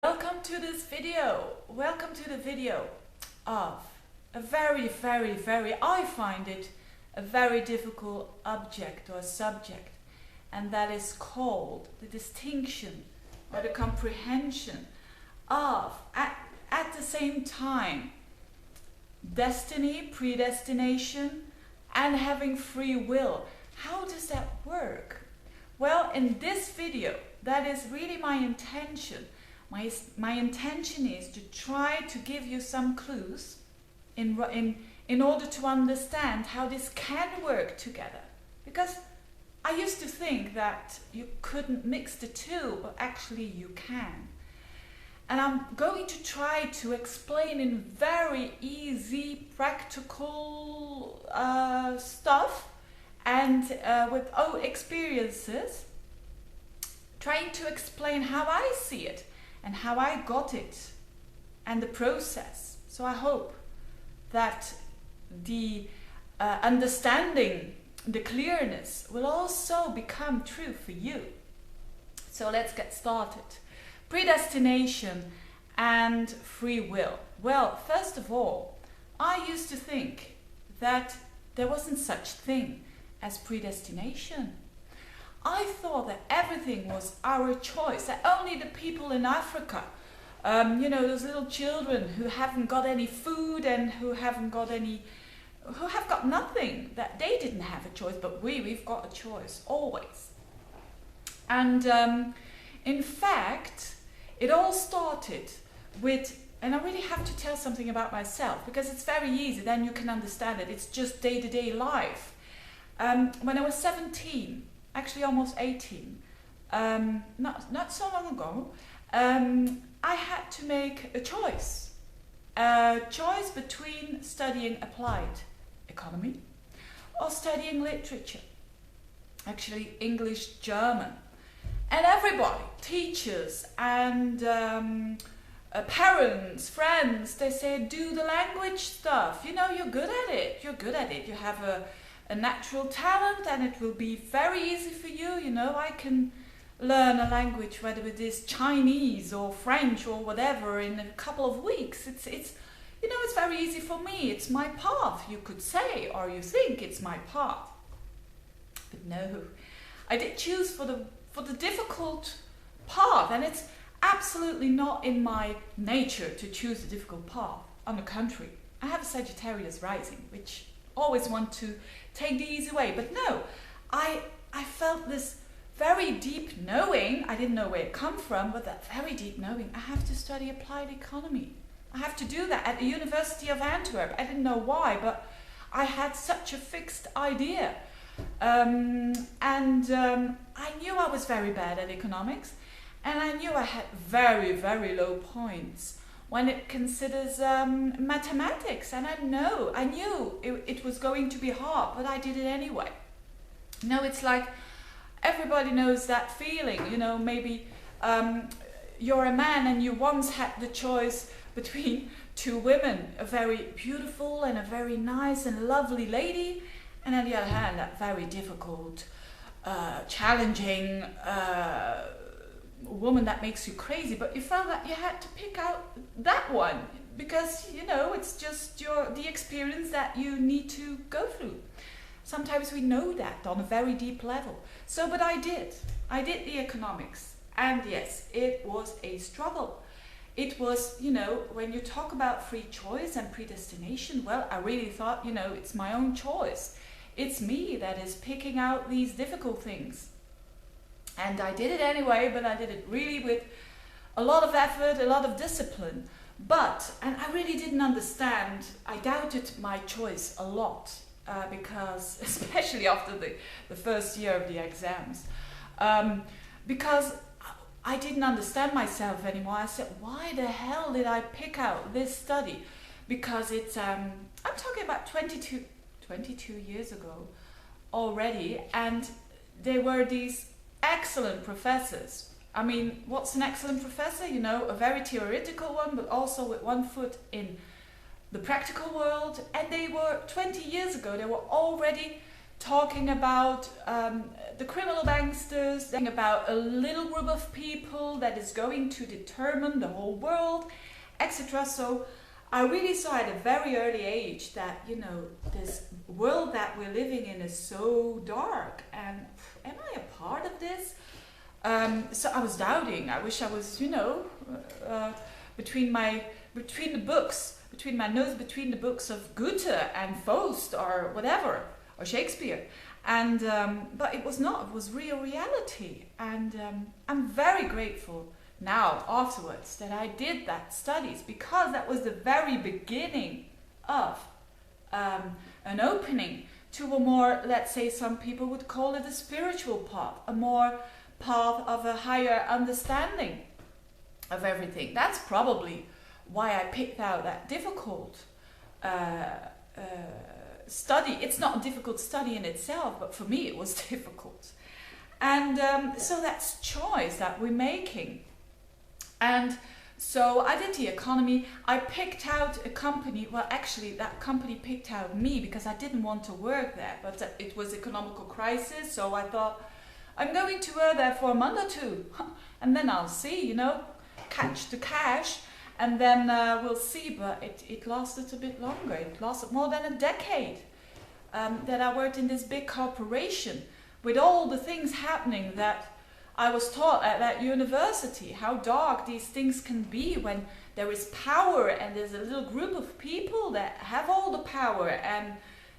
Welcome to this video. Welcome to the video of a very, I find it a very difficult object or subject, and that is called the distinction or the comprehension of, at the same time, destiny, predestination, and having free will. How does that work? Well, in this video, that is really my intention. My intention is to try to give you some clues in order to understand how this can work together. Because I used to think that you couldn't mix the two, but actually you can. And I'm going to try to explain in very easy, practical stuff and with own experiences, trying to explain how I see it and how I got it and the process. So I hope that the understanding, the clearness will also become true for you. So let's get started. Predestination and free will. Well, first of all, I used to think that there wasn't such thing as predestination. I thought that everything was our choice, that only the people in Africa, those little children who haven't got any food and who have got nothing, that they didn't have a choice, but we've got a choice, always. And in fact, it all started with, and I really have to tell something about myself, because it's very easy, then you can understand it, it's just day-to-day life. When I was 17, actually almost 18, not so long ago, I had to make a choice between studying applied economy or studying literature, actually English, German. And everybody, teachers and parents, friends, they say, do the language stuff, you're good at it, you have a natural talent and it will be very easy for you, I can learn a language, whether it is Chinese or French or whatever, in a couple of weeks. It's very easy for me, it's my path, you could say, or you think it's my path. But no, I did choose for the difficult path, and it's absolutely not in my nature to choose a difficult path. On the contrary, I have a Sagittarius rising, which always want to take the easy way. But no, I felt this very deep knowing. I didn't know where it come from, but that very deep knowing. I have to study applied economy. I have to do that at the University of Antwerp. I didn't know why, but I had such a fixed idea. I knew I was very bad at economics, and I knew I had very, very low points when it considers mathematics, and I knew it was going to be hard, but I did it anyway. It's like everybody knows that feeling, maybe you're a man and you once had the choice between two women, a very beautiful and a very nice and lovely lady, and on the other hand, that very difficult, challenging woman that makes you crazy, but you felt that you had to pick out that one because it's just the experience that you need to go through. Sometimes we know that on a very deep level. So, but I did the economics, and yes, it was a struggle. It was, when you talk about free choice and predestination, well, I really thought, it's my own choice. It's me that is picking out these difficult things. And I did it anyway, but I did it really with a lot of effort, a lot of discipline. And I really didn't understand, I doubted my choice a lot, because, especially after the first year of the exams, because I didn't understand myself anymore. I said, why the hell did I pick out this study? Because it's, I'm talking about 22 years ago already, and there were these excellent professors. I mean, what's an excellent professor? A very theoretical one, but also with one foot in the practical world. And they were, 20 years ago, they were already talking about the criminal banksters, about a little group of people that is going to determine the whole world, etc. So I really saw at a very early age that, you know, this world that we're living in is so dark, and am I a part of this? So I was doubting. I wish I was, you know, between my nose between the books of Goethe and Faust or whatever, or Shakespeare. And but it was not. It was real reality, and I'm very grateful now afterwards that I did that studies, because that was the very beginning of an opening to a more, let's say some people would call it a spiritual path, a more path of a higher understanding of everything. That's probably why I picked out that difficult study. It's not a difficult study in itself, but for me it was difficult. And so that's choice that we're making. And so I did the economy. I picked out a company. Well, actually, that company picked out me because I didn't want to work there. But it was economical crisis, so I thought, I'm going to work there for a month or two, and then I'll see, you know, catch the cash, and then we'll see. But it lasted a bit longer. It lasted more than a decade that I worked in this big corporation with all the things happening that I was taught at that university, how dark these things can be when there is power and there's a little group of people that have all the power, and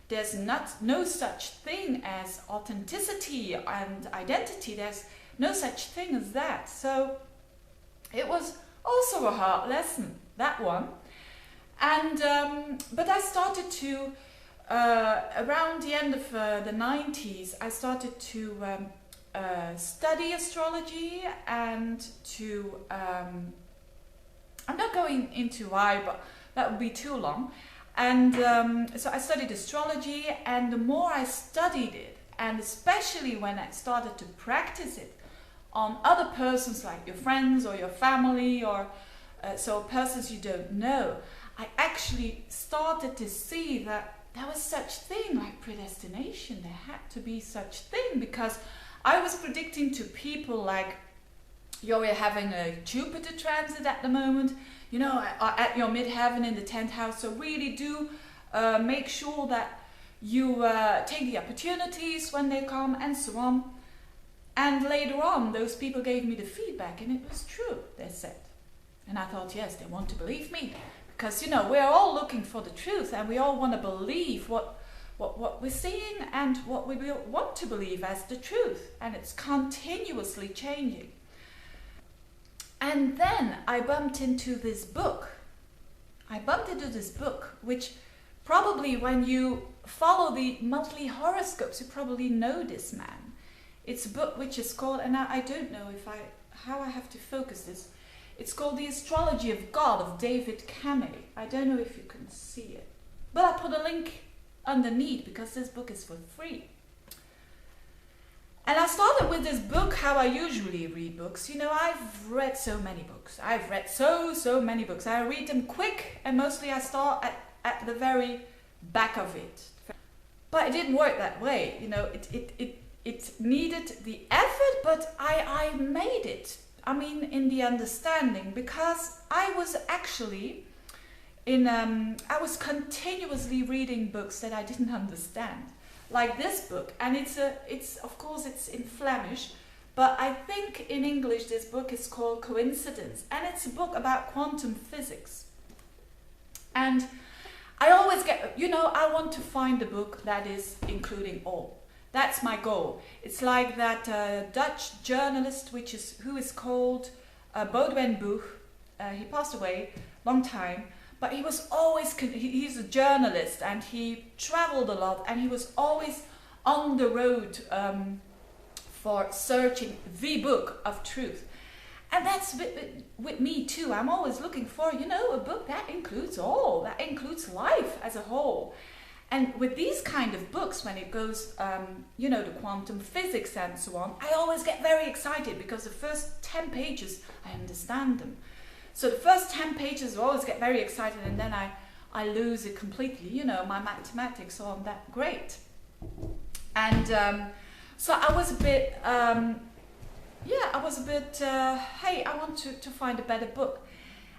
there's no such thing as authenticity and identity. There's no such thing as that. So it was also a hard lesson, that one. And but I started to, around the end of the 90s, I started to study astrology, and to I'm not going into why, but that would be too long. And so I studied astrology, and the more I studied it, and especially when I started to practice it on other persons, like your friends or your family, or so persons you don't know, I actually started to see that there was such thing like predestination. There had to be such thing, because I was predicting to people like, you're having a Jupiter transit at the moment, you know, at your midheaven in the 10th house. So really do make sure that you take the opportunities when they come, and so on. And later on, those people gave me the feedback, and it was true, they said. And I thought, yes, they want to believe me. Because, you know, we're all looking for the truth, and we all want to believe what we're seeing and what we want to believe as the truth. And it's continuously changing. And then I bumped into this book. Which probably when you follow the monthly horoscopes, you probably know this man. It's a book which is called, and I don't know how I have to focus this. It's called The Astrology of God of David Cammegh. I don't know if you can see it, but I'll put a link underneath, because this book is for free. And I started with this book how I usually read books. You know, I've read so many books. I've read so many books. I read them quick, and mostly I start at the very back of it. But it didn't work that way. You know, it needed the effort, but I made it. I mean, in the understanding, because I was actually I was continuously reading books that I didn't understand, like this book. And it's of course it's in Flemish, but I think in English this book is called Coincidence, and it's a book about quantum physics. And I always get, you know, I want to find a book that is including all. That's my goal. It's like that Dutch journalist who is called Boudewijn Boeg. He passed away long time, but he was always, he's a journalist, and he traveled a lot, and he was always on the road for searching the book of truth. And that's with me too. I'm always looking for, you know, a book that includes all, that includes life as a whole. And with these kind of books, when it goes, you know, the quantum physics and so on, I always get very excited, because the first 10 pages, I understand them. So the first 10 pages I always get very excited, and then I lose it completely. You know, my mathematics aren't that great. And So I was a bit, yeah, I was a bit, hey, I want to find a better book.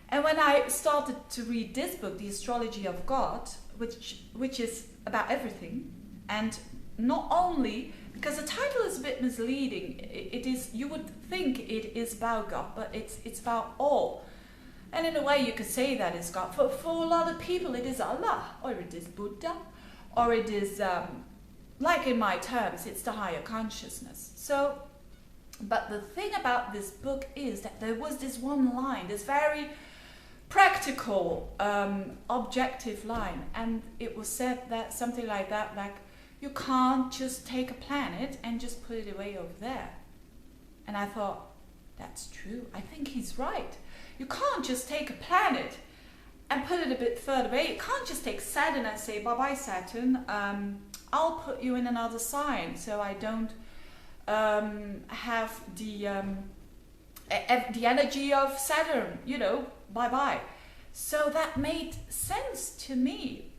And when I started to read this book, The Astrology of God, which is about everything, and not only, because the title is a bit misleading, it is, you would think it is about God, but it's about all. And in a way you could say that is God. For a lot of people it is Allah, or it is Buddha, or it is, like in my terms, it's the higher consciousness. So, but the thing about this book is that there was this one line, this very practical, objective line, and it was said that something like that, like, you can't just take a planet and just put it away over there. And I thought, that's true. I think he's right. You can't just take a planet and put it a bit further away. You can't just take Saturn and say, bye-bye Saturn, I'll put you in another sign so I don't have the energy of Saturn, you know, bye-bye. So that made sense to me.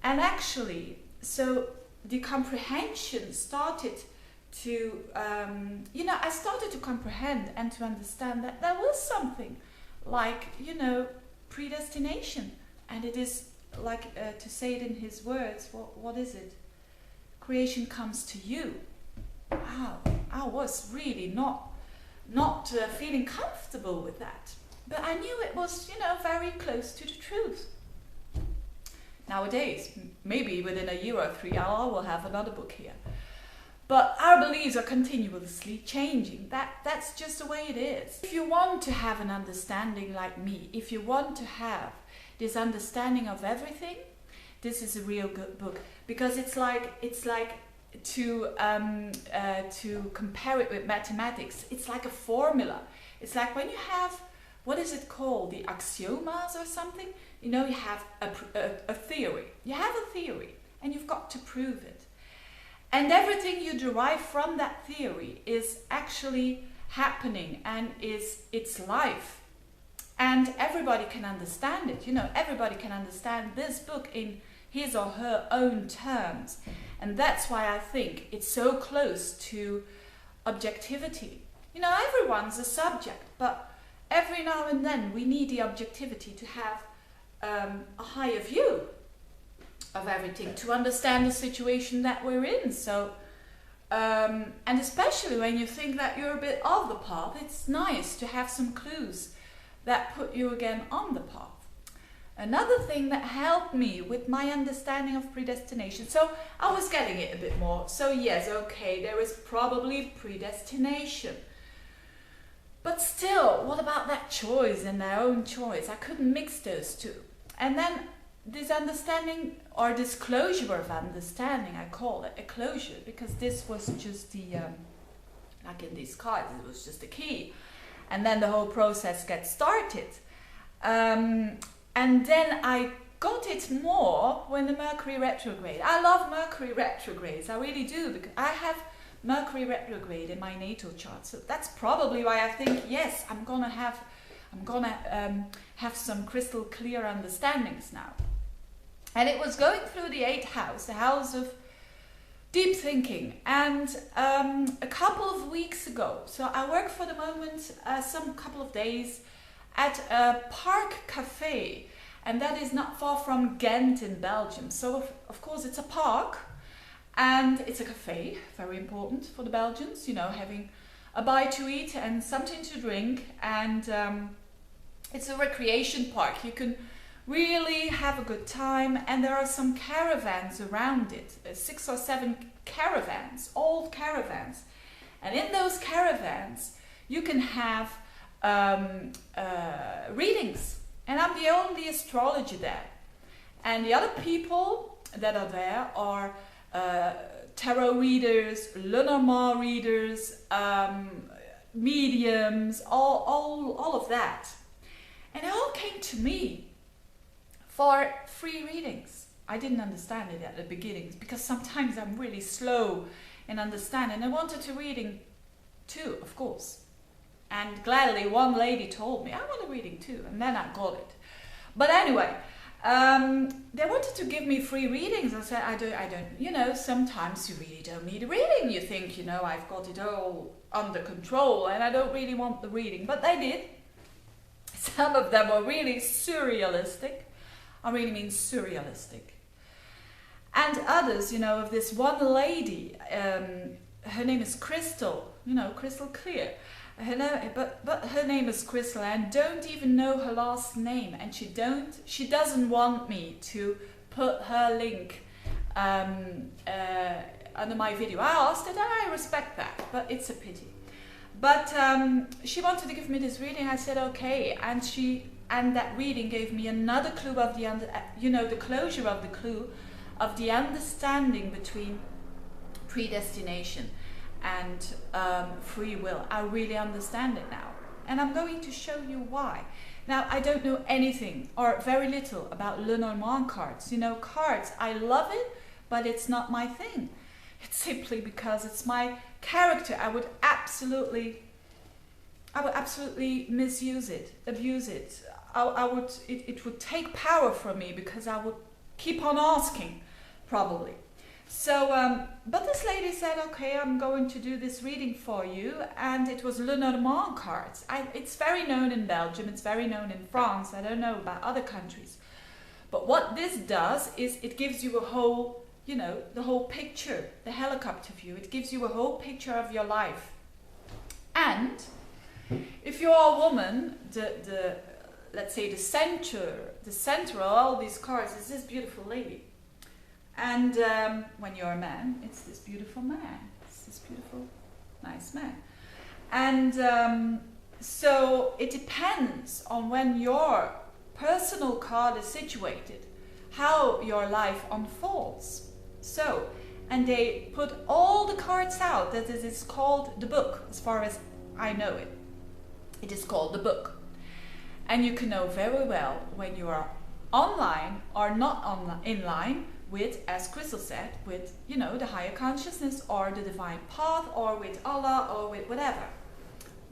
And actually, so the comprehension started to, you know, I started to comprehend and to understand that there was something like, you know, predestination. And it is like, to say it in his words, what is it? Creation comes to you. Wow, I was really not feeling comfortable with that. But I knew it was, you know, very close to the truth. Nowadays, maybe within a year or 3, I will have another book here. But our beliefs are continuously changing. That's just the way it is. If you want to have an understanding like me, if you want to have this understanding of everything, this is a real good book. Because it's like to compare it with mathematics, it's like a formula. It's like when you have, what is it called, the axiomas or something? You know, you have a theory. You have a theory and you've got to prove it. And everything you derive from that theory is actually happening and it's life. And everybody can understand it. You know, everybody can understand this book in his or her own terms. And that's why I think it's so close to objectivity. You know, everyone's a subject, but every now and then we need the objectivity to have a higher view of everything, to understand the situation that we're in. So, and especially when you think that you're a bit off the path, it's nice to have some clues that put you again on the path. Another thing that helped me with my understanding of predestination, so I was getting it a bit more. So yes, okay, there is probably predestination. But still, what about that choice and their own choice? I couldn't mix those two. And then this understanding, or this closure of understanding, I call it a closure, because this was just the, like in these cards, it was just the key. And then the whole process gets started. And then I got it more when the Mercury retrograde. I love Mercury retrogrades, I really do, because I have Mercury retrograde in my natal chart. So that's probably why I think, yes, I'm gonna have some crystal clear understandings now. And it was going through the 8th house, the house of deep thinking. And a couple of weeks ago, so I work for the moment some couple of days at a park cafe, and that is not far from Ghent in Belgium. So of course it's a park and it's a cafe, very important for the Belgians, you know, having a bite to eat and something to drink. And it's a recreation park. You can really have a good time, and there are some caravans around it, 6 or 7 caravans, old caravans. And in those caravans you can have readings, and I'm the only astrologer there. And the other people that are there are tarot readers, Lenormand readers, mediums, all of that. And they all came to me for free readings. I didn't understand it at the beginning, because sometimes I'm really slow in understanding. I wanted a reading too, of course. And gladly one lady told me, I want a reading too, and then I got it. But anyway, They wanted to give me free readings. I said, I don't, you know, sometimes you really don't need a reading. You think, you know, I've got it all under control and I don't really want the reading. But they did. Some of them were really surrealistic. I really mean surrealistic. And others, you know, of this one lady, her name is Crystal, you know, crystal clear. But her name is Crystal, and I don't even know her last name, and she doesn't want me to put her link under my video. I asked it, and I respect that, but it's a pity. But she wanted to give me this reading. I said okay, and that reading gave me another clue of the closure of the clue of the understanding between predestination and free will. I really understand it now, and I'm going to show you why. Now, I don't know anything or very little about Lenormand cards. You know, cards, I love it, but it's not my thing. It's simply because it's my character. I would absolutely misuse it, abuse it. It would take power from me because I would keep on asking, probably. So, but this lady said, okay, I'm going to do this reading for you, and it was Lenormand cards. It's very known in Belgium, it's very known in France, I don't know about other countries. But what this does is it gives you a whole, you know, the whole picture, the helicopter view. It gives you a whole picture of your life. And if you're a woman, let's say the center of all these cards is this beautiful lady. And when you're a man, it's this beautiful man. It's this beautiful, nice man. And so it depends on when your personal card is situated, how your life unfolds. So, and they put all the cards out. That is called the book, as far as I know it. It is called the book. And you can know very well when you are online or not in line with, as Crystal said, with, you know, the higher consciousness or the divine path or with Allah or with whatever,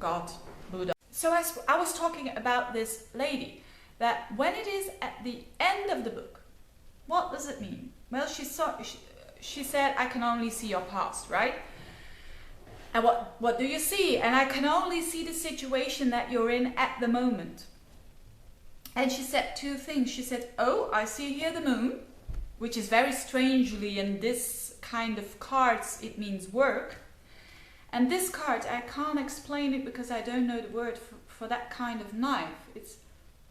God, Buddha. So as I was talking about this lady, that when it is at the end of the book, what does it mean? Well, she said, I can only see your past, right? And what do you see? And I can only see the situation that you're in at the moment. And she said two things. She said, oh, I see here the moon, which is very strangely in this kind of cards, it means work. And this card, I can't explain it because I don't know the word for that kind of knife.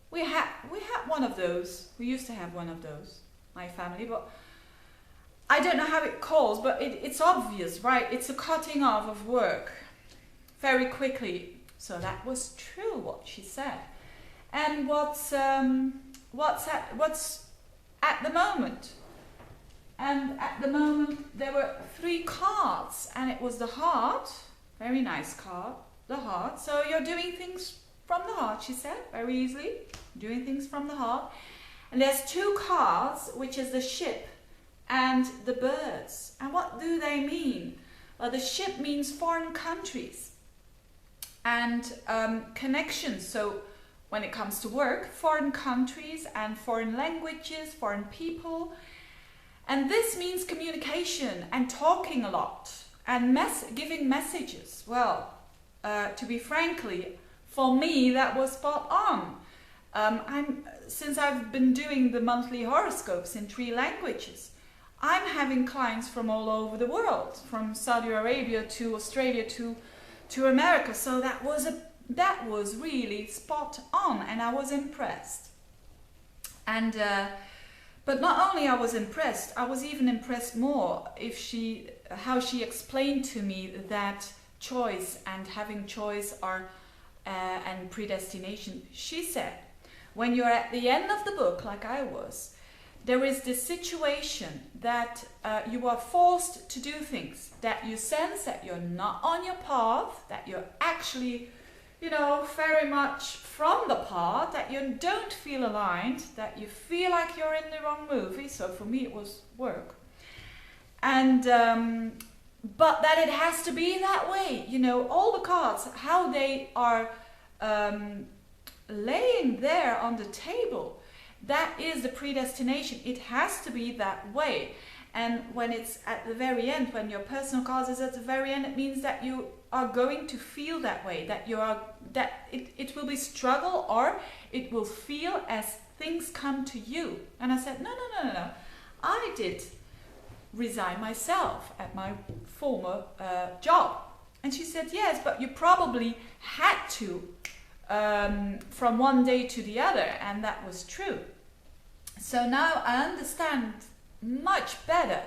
We had one of those. We used to have one of those, my family, but I don't know how it calls, but it's obvious, right? It's a cutting off of work very quickly. So that was true what she said. And what's at the moment. And at the moment there were 3 cards, and it was the heart, very nice card, the heart. So you're doing things from the heart, she said, very easily, doing things from the heart. And there's 2 cards, which is the ship and the birds. And what do they mean? Well, the ship means foreign countries and connections. So when it comes to work, foreign countries and foreign languages, foreign people. And this means communication and talking a lot and giving messages. Well, to be frankly, for me, that was spot on. Since I've been doing the monthly horoscopes in 3 languages, I'm having clients from all over the world, from Saudi Arabia to Australia to America. So that was really spot on, and I was impressed. And but not only I was impressed, I was even impressed more how she explained to me that choice and having choice are and predestination. She said, when you're at the end of the book, like I was, there is this situation that you are forced to do things, that you sense that you're not on your path, that you're actually, you know, very much from the path, that you don't feel aligned, that you feel like you're in the wrong movie. So for me it was work. And but that it has to be that way, you know, all the cards, how they are laying there on the table. That is the predestination. It has to be that way. And when it's at the very end, when your personal cause is at the very end, it means that you are going to feel that way, that it will be struggle, or it will feel as things come to you. And I said, no. I did resign myself at my former job. And she said, yes, but you probably had to from one day to the other, and that was true. So now I understand much better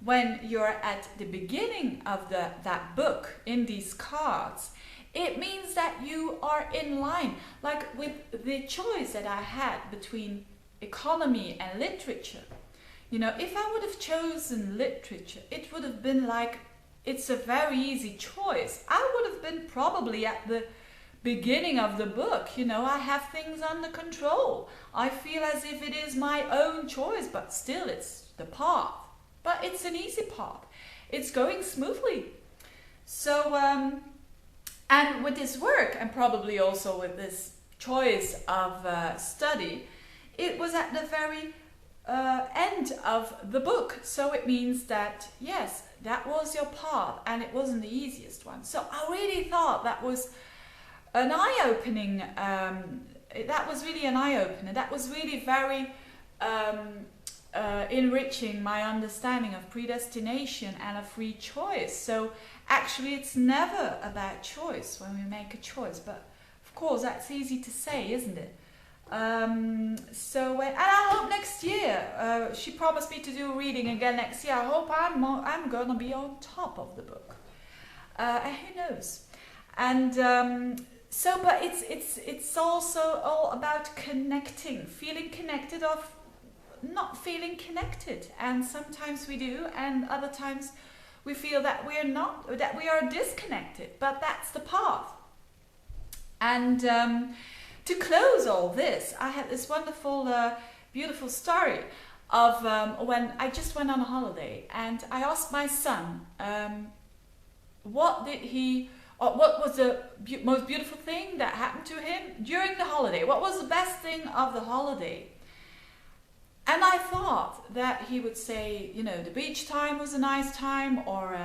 when you're at the beginning of that book in these cards. It means that you are in line, like with the choice that I had between economy and literature. You know, if I would have chosen literature, it would have been like, it's a very easy choice. I would have been probably at the beginning of the book. You know, I have things under control. I feel as if it is my own choice, but still it's the path. But it's an easy path. It's going smoothly. So, and with this work, and probably also with this choice of study, it was at the very end of the book. So it means that, yes, that was your path, and it wasn't the easiest one. So I really thought that was an eye-opening, that was really an eye-opener. That was really very enriching my understanding of predestination and a free choice. So actually it's never about choice when we make a choice, but of course that's easy to say, isn't it? And I hope next year, she promised me to do a reading again next year. I hope I'm gonna be on top of the book, and who knows. And but it's also all about connecting, feeling connected or not feeling connected. And sometimes we do, and other times we feel that we're not, that we are disconnected. But that's the path. And to close all this, I had this wonderful, beautiful story of when I just went on a holiday, and I asked my son, what was the most beautiful thing that happened to him during the holiday? What was the best thing of the holiday? And I thought that he would say, you know, the beach time was a nice time, or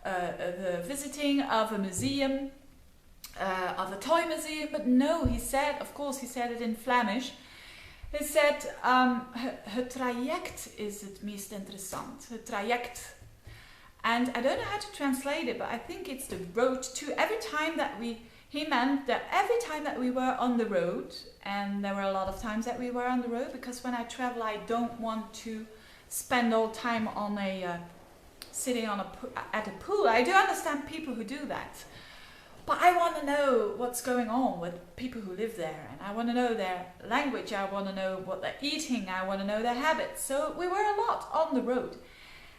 the visiting of a museum, of a toy museum. But no, he said, of course he said it in Flemish, he said, het traject is het meest interessant. Het traject. And I don't know how to translate it, but I think it's the road to. He meant that every time that we were on the road, and there were a lot of times that we were on the road, because when I travel I don't want to spend all time on sitting at a pool. I do understand people who do that, but I want to know what's going on with people who live there, and I want to know their language, I want to know what they're eating, I want to know their habits. So we were a lot on the road.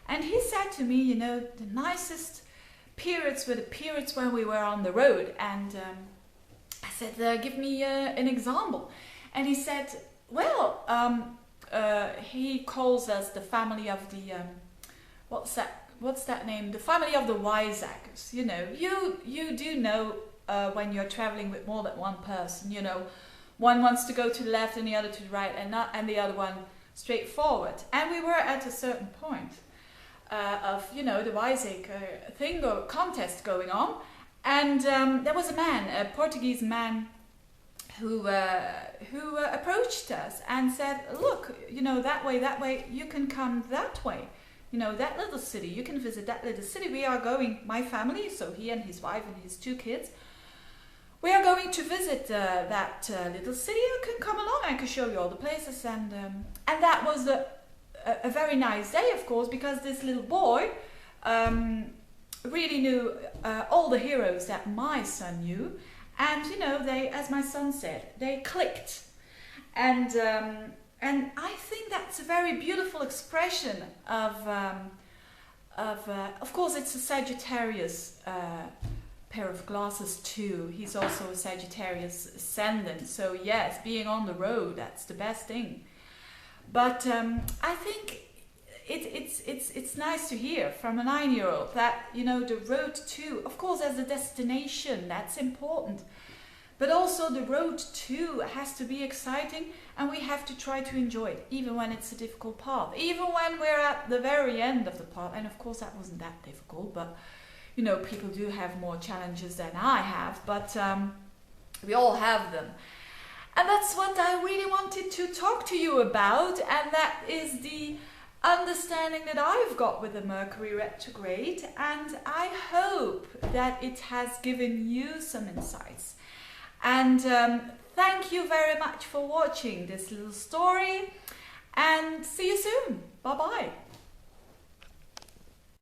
And he said to me, you know, the nicest periods were the periods when we were on the road. And I said, give me an example. And he said, well, he calls us the family of the, what's that name? The family of the wiseacres. You know, you do know when you're traveling with more than one person, you know, one wants to go to the left and the other to the right, and the other one straight forward. And we were at a certain point of, you know, the wiseacre thing or contest going on, and there was a man, a Portuguese man, who approached us and said, look, you know, that way, you can come that way, you know, that little city, you can visit that little city. We are going, my family, so he and his wife and his 2 kids, we are going to visit that little city. You can come along, I can show you all the places. And that was a very nice day, of course, because this little boy really knew all the heroes that my son knew, and you know, they, as my son said, they clicked, and I think that's a very beautiful expression of course, it's a Sagittarius pair of glasses too. He's also a Sagittarius ascendant, so yes, being on the road, that's the best thing. But I think it's nice to hear from a 9-year-old that, you know, the road to, of course, as a destination, that's important. But also the road too has to be exciting, and we have to try to enjoy it, even when it's a difficult path, even when we're at the very end of the path. And of course that wasn't that difficult, but you know, people do have more challenges than I have, but we all have them. And that's what I really wanted to talk to you about, and that is the understanding that I've got with the Mercury retrograde, and I hope that it has given you some insights. And thank you very much for watching this little story, and see you soon. Bye bye.